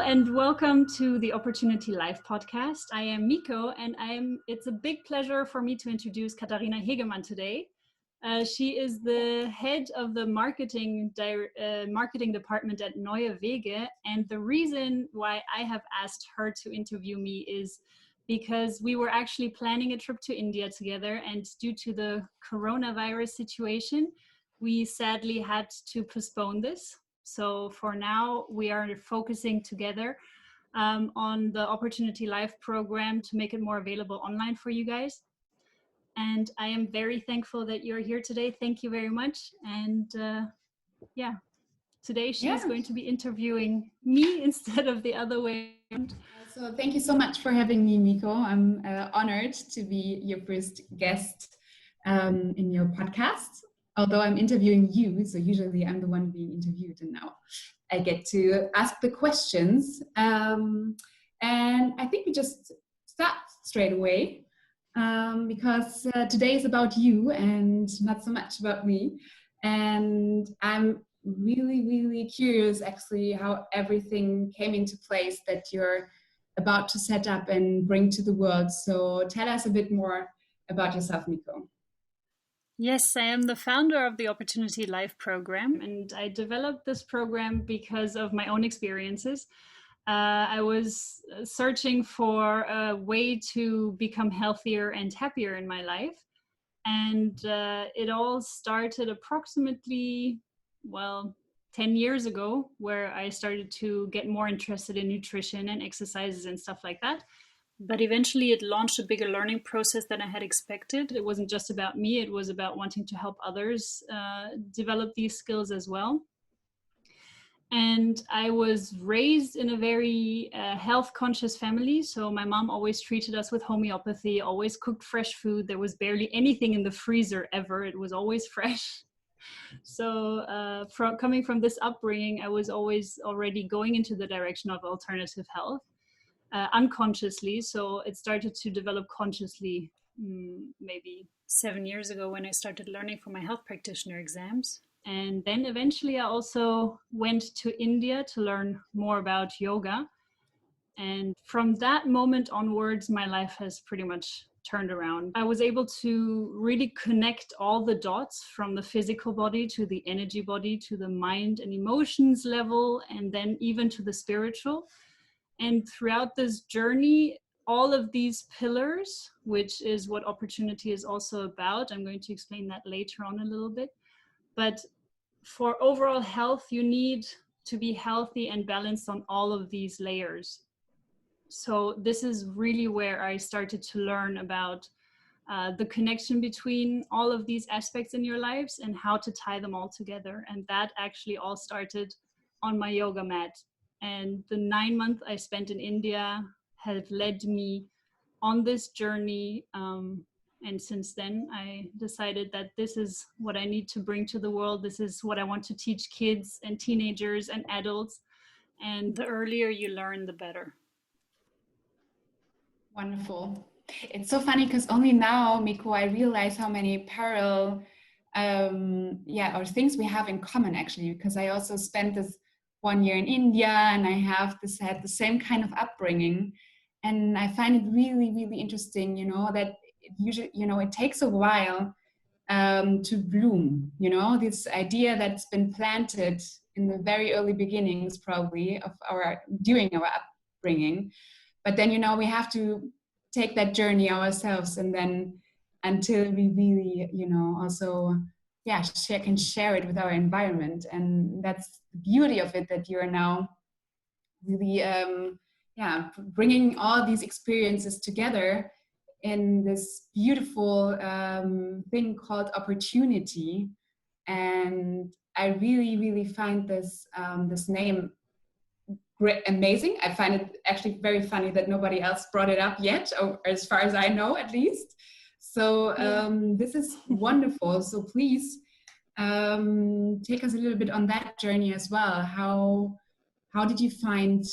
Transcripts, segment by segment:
and welcome to the Opportyounity Life Podcast. I am Miko, and it's a big pleasure for me to introduce Katharina Hegemann today. She is the head of the marketing department at Neue Wege, and the reason why I have asked her to interview me is because we were actually planning a trip to India together, and due to the coronavirus situation, we sadly had to postpone this. So for now, we are focusing together on the Opportyounity Life Program to make it more available online for you guys. And I am very thankful that you're here today. Thank you very much. And today she's going to be interviewing me instead of the other way around. So thank you so much for having me, Miko. I'm honored to be your first guest in your podcast. Although I'm interviewing you, so usually I'm the one being interviewed, and now I get to ask the questions. And I think we just start straight away because today is about you and not so much about me. And I'm really curious actually how everything came into place that you're about to set up and bring to the world. So tell us a bit more about yourself, Miko. Yes, I am the founder of the Opportyounity Life Program, and I developed this program because of my own experiences. I was searching for a way to become healthier and happier in my life. And it all started approximately, 10 years ago, where I started to get more interested in nutrition and exercises and stuff like that. But eventually it launched a bigger learning process than I had expected. It wasn't just about me, it was about wanting to help others develop these skills as well. And I was raised in a very health conscious family. So my mom always treated us with homeopathy, always cooked fresh food. There was barely anything in the freezer ever. It was always fresh. So coming from this upbringing, I was always already going into the direction of alternative health. Unconsciously, so it started to develop consciously maybe 7 years ago when I started learning for my health practitioner exams. And then eventually I also went to India to learn more about yoga. And from that moment onwards, my life has pretty much turned around. I was able to really connect all the dots from the physical body to the energy body to the mind and emotions level, and then even to the spiritual. And throughout this journey, all of these pillars, which is what Opportyounity is also about, I'm going to explain that later on a little bit. But for overall health, you need to be healthy and balanced on all of these layers. So this is really where I started to learn about the connection between all of these aspects in your lives and how to tie them all together. And that actually all started on my yoga mat. And the 9 months I spent in India have led me on this journey. And since then, I decided that this is what I need to bring to the world. This is what I want to teach kids and teenagers and adults. And the earlier you learn, the better. Wonderful. It's so funny because only now, Miko, I realize how many parallel or things we have in common actually, because I also spent this 1 year in India, and I had the same kind of upbringing, and I find it really interesting, that it takes a while to bloom, this idea that's been planted in the very early beginnings probably during our upbringing, but then we have to take that journey ourselves, and then until we really also can share it with our environment. And that's the beauty of it, that you're now really bringing all these experiences together in this beautiful thing called Opportyounity. And I really find this name great, amazing. I find it actually very funny that nobody else brought it up yet, or as far as I know at least. So this is wonderful. So please take us a little bit on that journey as well. How did you find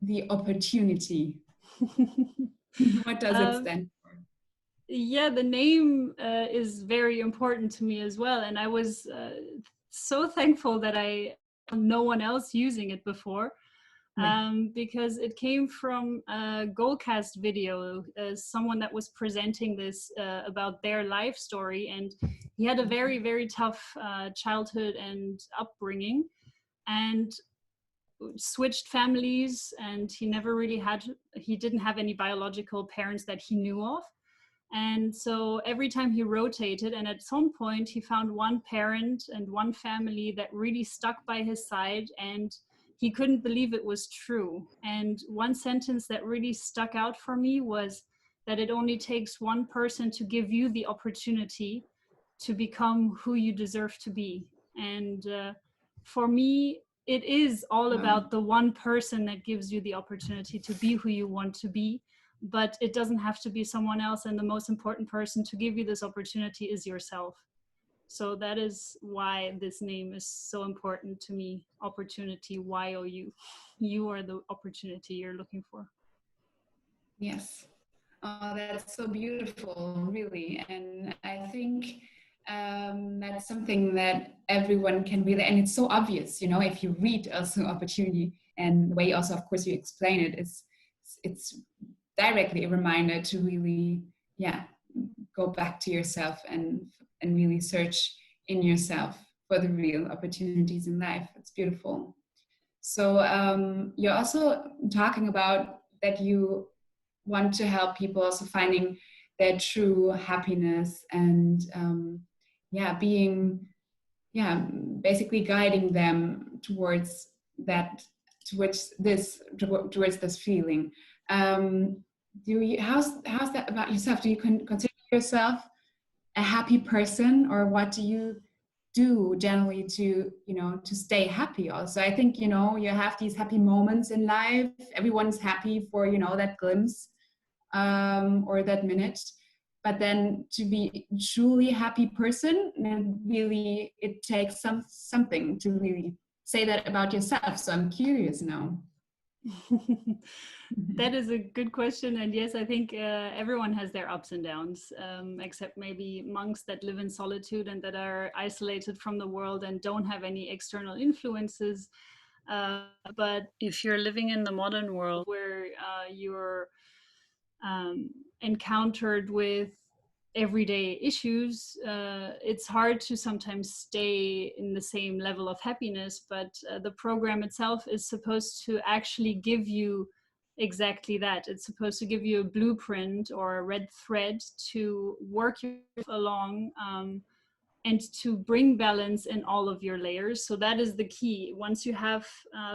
the opportunity? What does it stand for? Yeah, the name is very important to me as well. And I was so thankful that no one else using it before. because it came from a Goalcast video, someone that was presenting this about their life story. And he had a very, very tough childhood and upbringing, and switched families, and he didn't have any biological parents that he knew of. And so every time he rotated, and at some point he found one parent and one family that really stuck by his side, and he couldn't believe it was true. And one sentence that really stuck out for me was that it only takes one person to give you the opportunity to become who you deserve to be. And for me, it is all about the one person that gives you the opportunity to be who you want to be, but it doesn't have to be someone else. And the most important person to give you this opportunity is yourself. So that is why this name is so important to me. Opportunity, YOU. You are the opportunity you're looking for. Yes. Oh, that's so beautiful, really. And I think that's something that everyone can really, and it's so obvious, you know, if you read also Opportunity, and the way also, of course, you explain it, it's directly a reminder to really, go back to yourself and really search in yourself for the real opportunities in life. It's beautiful. So you're also talking about that you want to help people also finding their true happiness and basically guiding them towards this feeling. How's that about yourself? Do you consider yourself a happy person, or what do you do generally to stay happy? Also, I think you have these happy moments in life. Everyone's happy for that glimpse or that minute, but then to be a truly happy person, then really it takes something to really say that about yourself. So I'm curious now. That is a good question. And yes, I think everyone has their ups and downs, except maybe monks that live in solitude and that are isolated from the world and don't have any external influences. But if you're living in the modern world where you're encountered with everyday issues, it's hard to sometimes stay in the same level of happiness. But the program itself is supposed to actually give you exactly that. It's supposed to give you a blueprint or a red thread to work yourself along and to bring balance in all of your layers. So that is the key. Once you have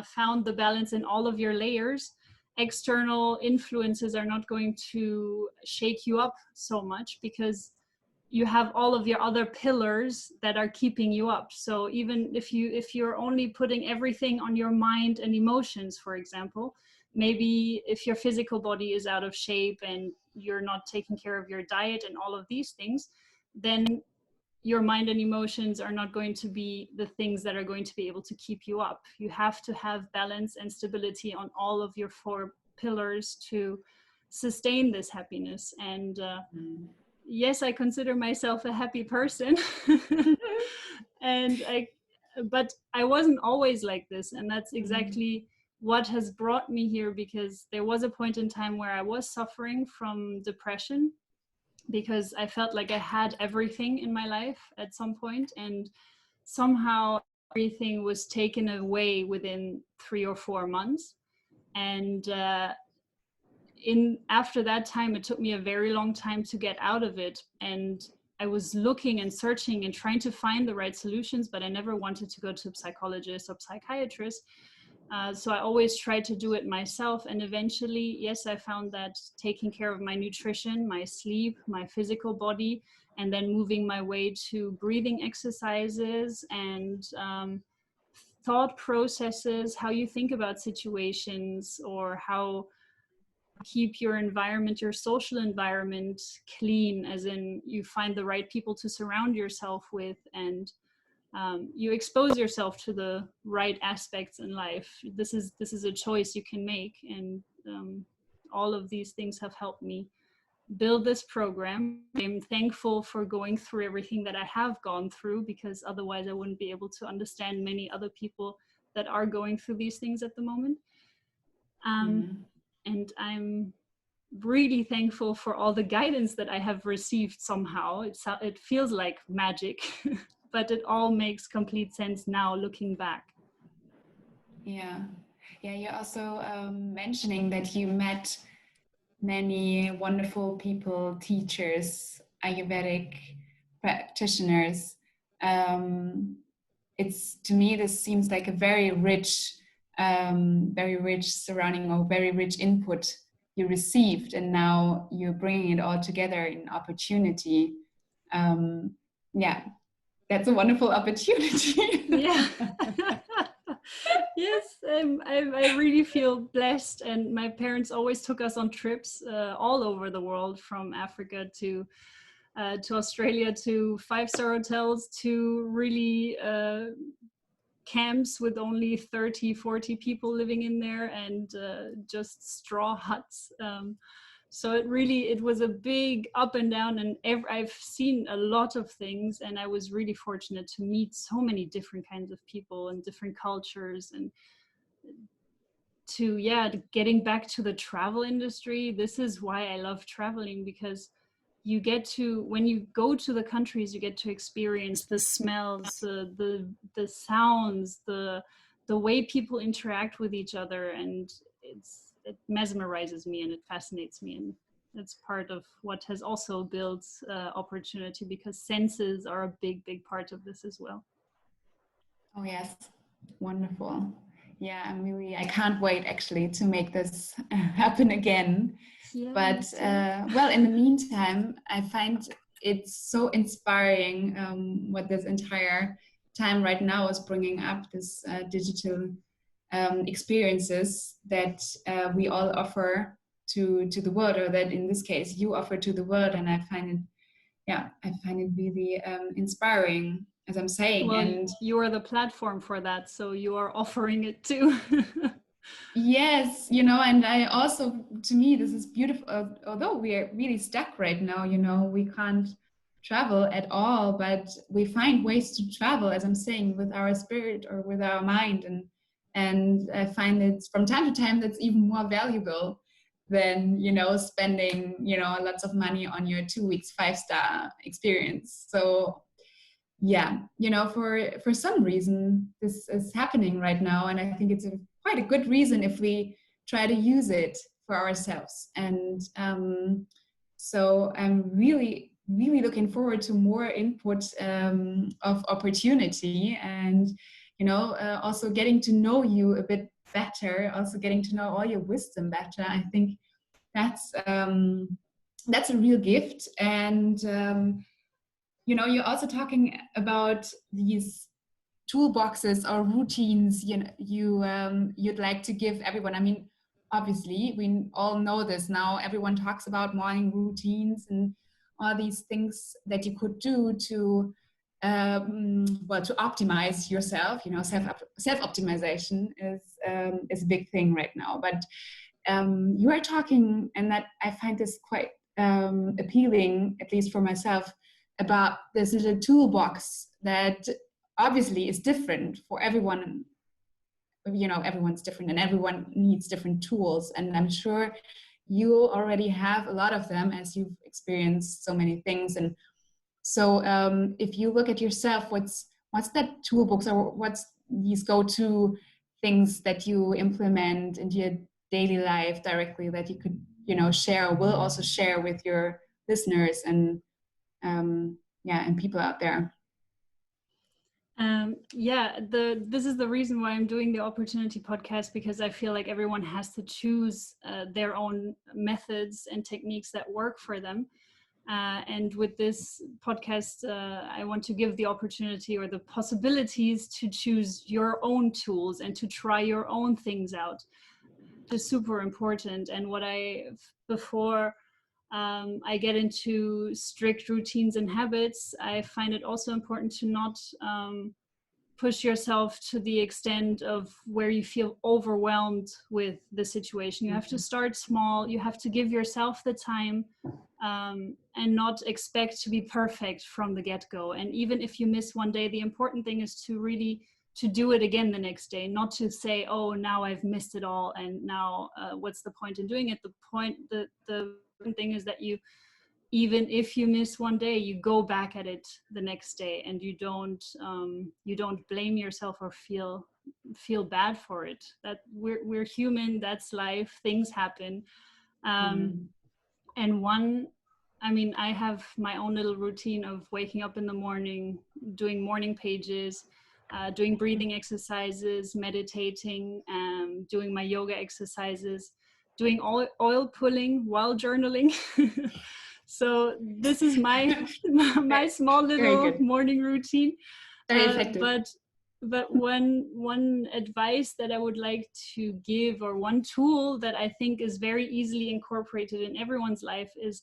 found the balance in all of your layers, external influences are not going to shake you up so much, because you have all of your other pillars that are keeping you up. So even if you're only putting everything on your mind and emotions, for example, maybe if your physical body is out of shape and you're not taking care of your diet and all of these things, then your mind and emotions are not going to be the things that are going to be able to keep you up. You have to have balance and stability on all of your 4 pillars to sustain this happiness. And yes, I consider myself a happy person. But I wasn't always like this. And that's exactly what has brought me here, because there was a point in time where I was suffering from depression, because I felt like I had everything in my life at some point, and somehow everything was taken away within 3 or 4 months. And after that time, it took me a very long time to get out of it. And I was looking and searching and trying to find the right solutions, but I never wanted to go to a psychologist or psychiatrist. So I always tried to do it myself. And eventually, yes, I found that taking care of my nutrition, my sleep, my physical body, and then moving my way to breathing exercises and thought processes, how you think about situations, or how keep your environment, your social environment clean, as in you find the right people to surround yourself with, and you expose yourself to the right aspects in life. This is a choice you can make, and all of these things have helped me build this program. I'm thankful for going through everything that I have gone through, because otherwise I wouldn't be able to understand many other people that are going through these things at the moment. Mm. And I'm really thankful for all the guidance that I have received somehow. It feels like magic, but it all makes complete sense now looking back. Yeah. Yeah, you're also mentioning that you met many wonderful people, teachers, Ayurvedic practitioners. It's, to me, this seems like a very rich surrounding, or very rich input you received, and now you're bringing it all together in Opportyounity. Yeah, that's a wonderful opportunity. Yeah. Yes, I really feel blessed, and my parents always took us on trips all over the world, from Africa to Australia, to five-star hotels, to really camps with only 30-40 people living in there, and just straw huts. So it was a big up and down, and I've seen a lot of things, and I was really fortunate to meet so many different kinds of people and different cultures. And getting back to the travel industry, this is why I love traveling, because when you go to the countries, you get to experience the smells, the sounds, the way people interact with each other, and it mesmerizes me and it fascinates me, and it's part of what has also built Opportyounity, because senses are a big part of this as well. Oh yes, wonderful. Yeah, I can't wait actually to make this happen again. Yeah, But well, in the meantime, I find it's so inspiring what this entire time right now is bringing up, this digital experiences that we all offer to the world, or that in this case you offer to the world. And I find it really inspiring, as I'm saying. well, And you are the platform for that, so you are offering it too. yes, and I also, to me, this is beautiful. Although we are really stuck right now, we can't travel at all, but we find ways to travel, as I'm saying, with our spirit or with our mind. And I find it's, from time to time, that's even more valuable than, spending, lots of money on your 2 weeks, 5-star experience. So yeah, for some reason this is happening right now, and I think it's quite a good reason if we try to use it for ourselves. And so I'm really looking forward to more input of Opportyounity, and also getting to know you a bit better, also getting to know all your wisdom better. I think that's a real gift. And you're also talking about these toolboxes or routines you'd like to give everyone. I mean, obviously, we all know this now. Everyone talks about morning routines and all these things that you could do to to optimize yourself. Self optimization is a big thing right now. But you are talking, and that I find this quite appealing, at least for myself, about this little toolbox that obviously is different for everyone. Everyone's different, and everyone needs different tools. And I'm sure you already have a lot of them, as you've experienced so many things. And so if you look at yourself, what's that toolbox, or what's these go-to things that you implement into your daily life directly, that you could share, or will also share with your listeners and and people out there? This is the reason why I'm doing the Opportyounity podcast, because I feel like everyone has to choose their own methods and techniques that work for them. And with this podcast, I want to give the opportunity, or the possibilities, to choose your own tools and to try your own things out. It's super important. And before I get into strict routines and habits, I find it also important to not push yourself to the extent of where you feel overwhelmed with the situation. You have to start small. You have to give yourself the time and not expect to be perfect from the get-go. And even if you miss one day, the important thing is to really to do it again the next day, not to say, oh, now I've missed it all, and now what's the point in doing it? The thing is that you, even if you miss one day, you go back at it the next day, and you don't blame yourself or feel bad for it. That we're human, that's life, things happen. And I have my own little routine of waking up in the morning, doing morning pages, doing breathing exercises, meditating, doing my yoga exercises, doing oil pulling while journaling. So this is my small little morning routine. Very effective. But one advice that I would like to give, or one tool that I think is very easily incorporated in everyone's life, is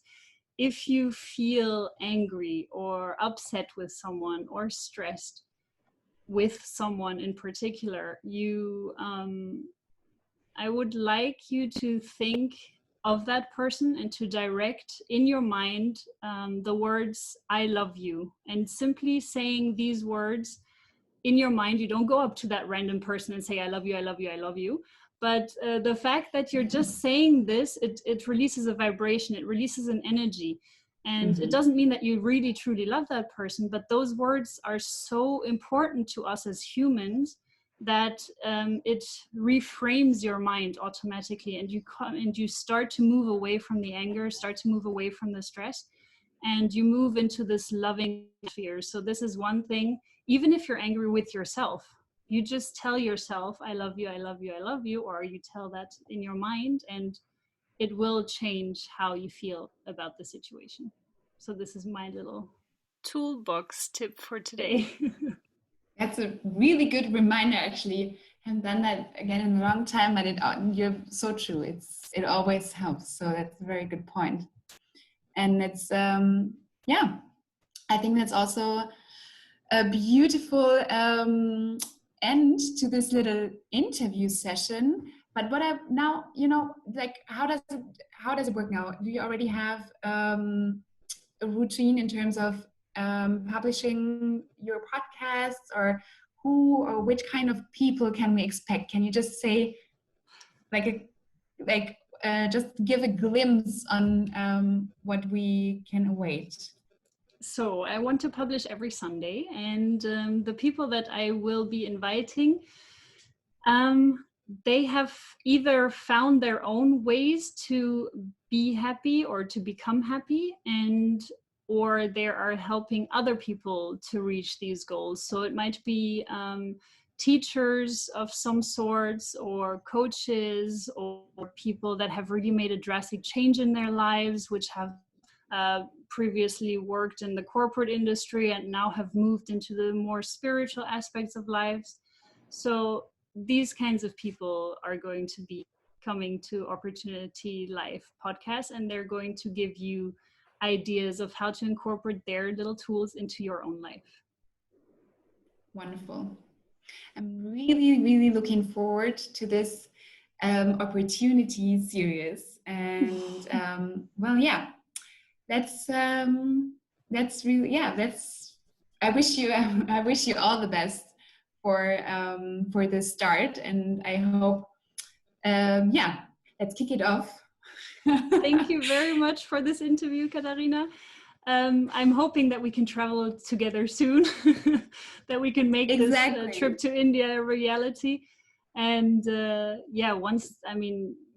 if you feel angry or upset with someone or stressed with someone in particular, I would like you to think of that person and to direct in your mind the words, I love you. And simply saying these words in your mind, you don't go up to that random person and say, I love you, I love you, I love you. But the fact that you're just saying this, it releases a vibration, it releases an energy. And it doesn't mean that you really, truly love that person, but those words are so important to us as humans that it reframes your mind automatically, and you start to move away from the anger, start to move away from the stress, and you move into this loving sphere. So this is one thing. Even if you're angry with yourself, you just tell yourself, I love you, I love you, I love you, or you tell that in your mind, and it will change how you feel about the situation. So this is my little toolbox tip for today. That's a really good reminder, actually. I haven't done that again in a long time, but you're so true. It always helps. So that's a very good point. And it's, I think that's also a beautiful end to this little interview session. But what I now, how does it work now? Do you already have a routine in terms of publishing your podcasts, or who or which kind of people can we expect? Can you just say just give a glimpse on what we can await? So I want to publish every Sunday, and the people that I will be inviting, they have either found their own ways to be happy or to become happy, or they are helping other people to reach these goals. So it might be teachers of some sorts, or coaches, or people that have really made a drastic change in their lives, which have previously worked in the corporate industry and now have moved into the more spiritual aspects of lives. So these kinds of people are going to be coming to Opportyounity Life Podcast, and they're going to give you ideas of how to incorporate their little tools into your own life. Wonderful. I'm really, really looking forward to this Opportyounity series. And that's really, I wish you all the best for the start, and I hope let's kick it off. Thank you very much for this interview, Katharina. I'm hoping that we can travel together soon, that we can make this trip to India a reality. And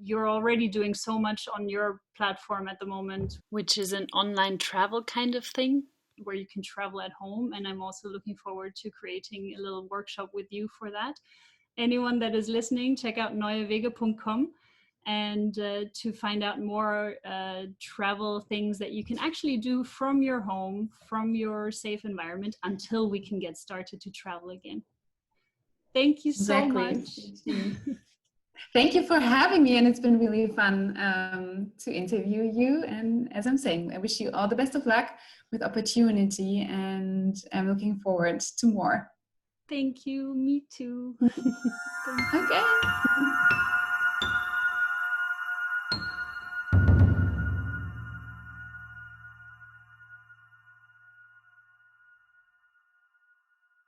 you're already doing so much on your platform at the moment, which is an online travel kind of thing where you can travel at home. And I'm also looking forward to creating a little workshop with you for that. Anyone that is listening, check out neuewege.com. and to find out more travel things that you can actually do from your home, from your safe environment, until we can get started to travel again. Thank you so much. Thank you for having me, and it's been really fun to interview you. And as I'm saying, I wish you all the best of luck with Opportyounity, and I'm looking forward to more. Thank you. Me too. Okay.